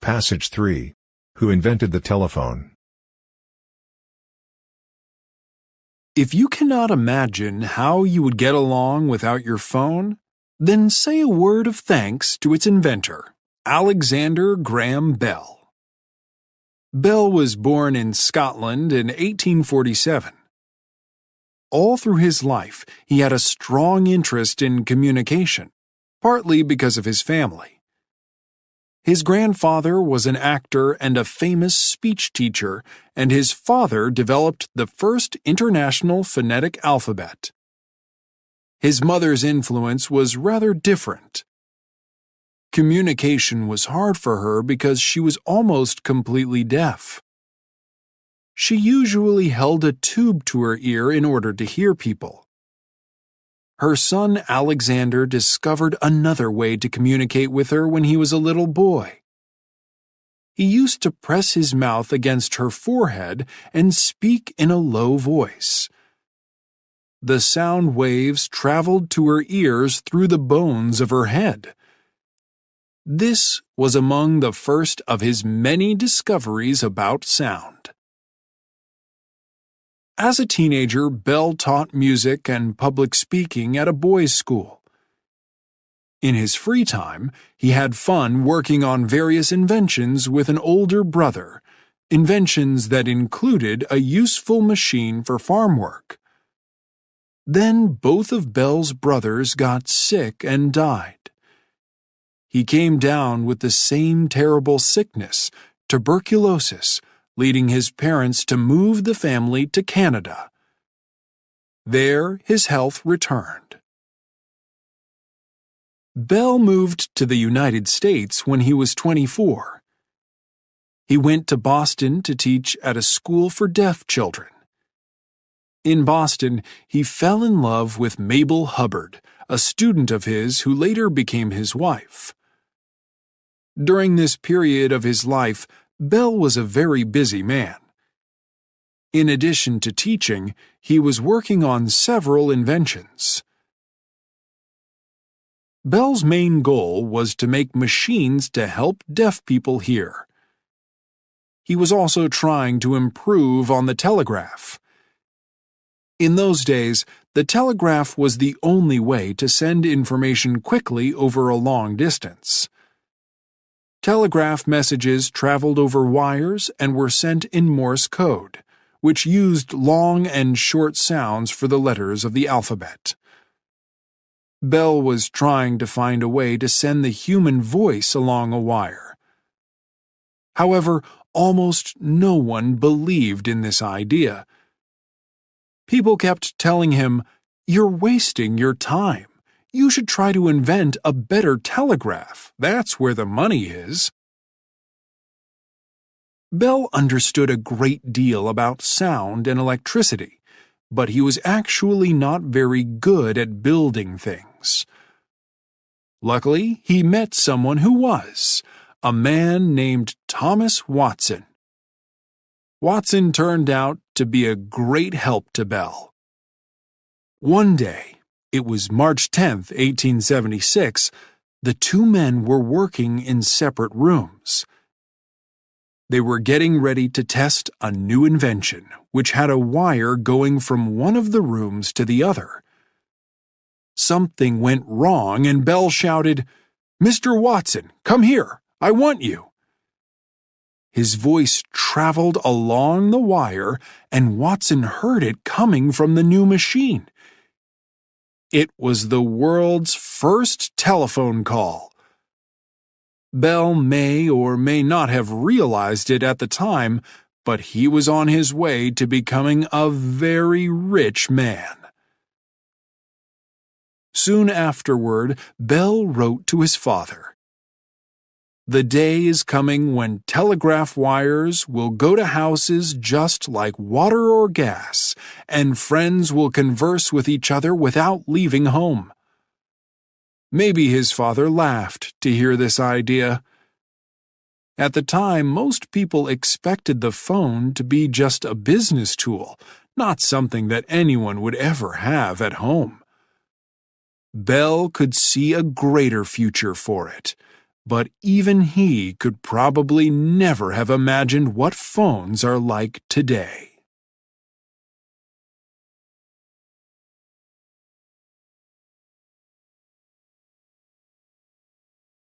Passage 3. Who invented the telephone? If you cannot imagine how you would get along without your phone, then say a word of thanks to its inventor, Alexander Graham Bell. Bell was born in Scotland in 1847. All through his life, he had a strong interest in communication, partly because of his family. His grandfather was an actor and a famous speech teacher, and his father developed the first international phonetic alphabet. His mother's influence was rather different. Communication was hard for her because she was almost completely deaf. She usually held a tube to her ear in order to hear people. Her son Alexander discovered another way to communicate with her when he was a little boy. He used to press his mouth against her forehead and speak in a low voice. The sound waves traveled to her ears through the bones of her head. This was among the first of his many discoveries about sound. As a teenager, Bell taught music and public speaking at a boys' school. In his free time, he had fun working on various inventions with an older brother, inventions that included a useful machine for farm work. Then both of Bell's brothers got sick and died. He came down with the same terrible sickness, tuberculosis, leading his parents to move the family to Canada. There, his health returned. Bell moved to the United States when he was 24. He went to Boston to teach at a school for deaf children. In Boston, he fell in love with Mabel Hubbard, a student of his who later became his wife. During this period of his life, Bell was a very busy man. In addition to teaching, he was working on several inventions. Bell's main goal was to make machines to help deaf people hear. He was also trying to improve on the telegraph. In those days, the telegraph was the only way to send information quickly over a long distance. Telegraph messages traveled over wires and were sent in Morse code, which used long and short sounds for the letters of the alphabet. Bell was trying to find a way to send the human voice along a wire. However, almost no one believed in this idea. People kept telling him, "You're wasting your time. You should try to invent a better telegraph. That's where the money is." Bell understood a great deal about sound and electricity, but he was actually not very good at building things. Luckily, he met someone who was, a man named Thomas Watson. Watson turned out to be a great help to Bell. One day, it was March 10, 1876, the two men were working in separate rooms. They were getting ready to test a new invention, which had a wire going from one of the rooms to the other. Something went wrong and Bell shouted, "Mr. Watson, come here, I want you." His voice traveled along the wire and Watson heard it coming from the new machine. It was the world's first telephone call. Bell may or may not have realized it at the time, but he was on his way to becoming a very rich man. Soon afterward, Bell wrote to his father, "The day is coming when telegraph wires will go to houses just like water or gas, and friends will converse with each other without leaving home." Maybe his father laughed to hear this idea. At the time, most people expected the phone to be just a business tool, not something that anyone would ever have at home. Bell could see a greater future for it, but even he could probably never have imagined what phones are like today.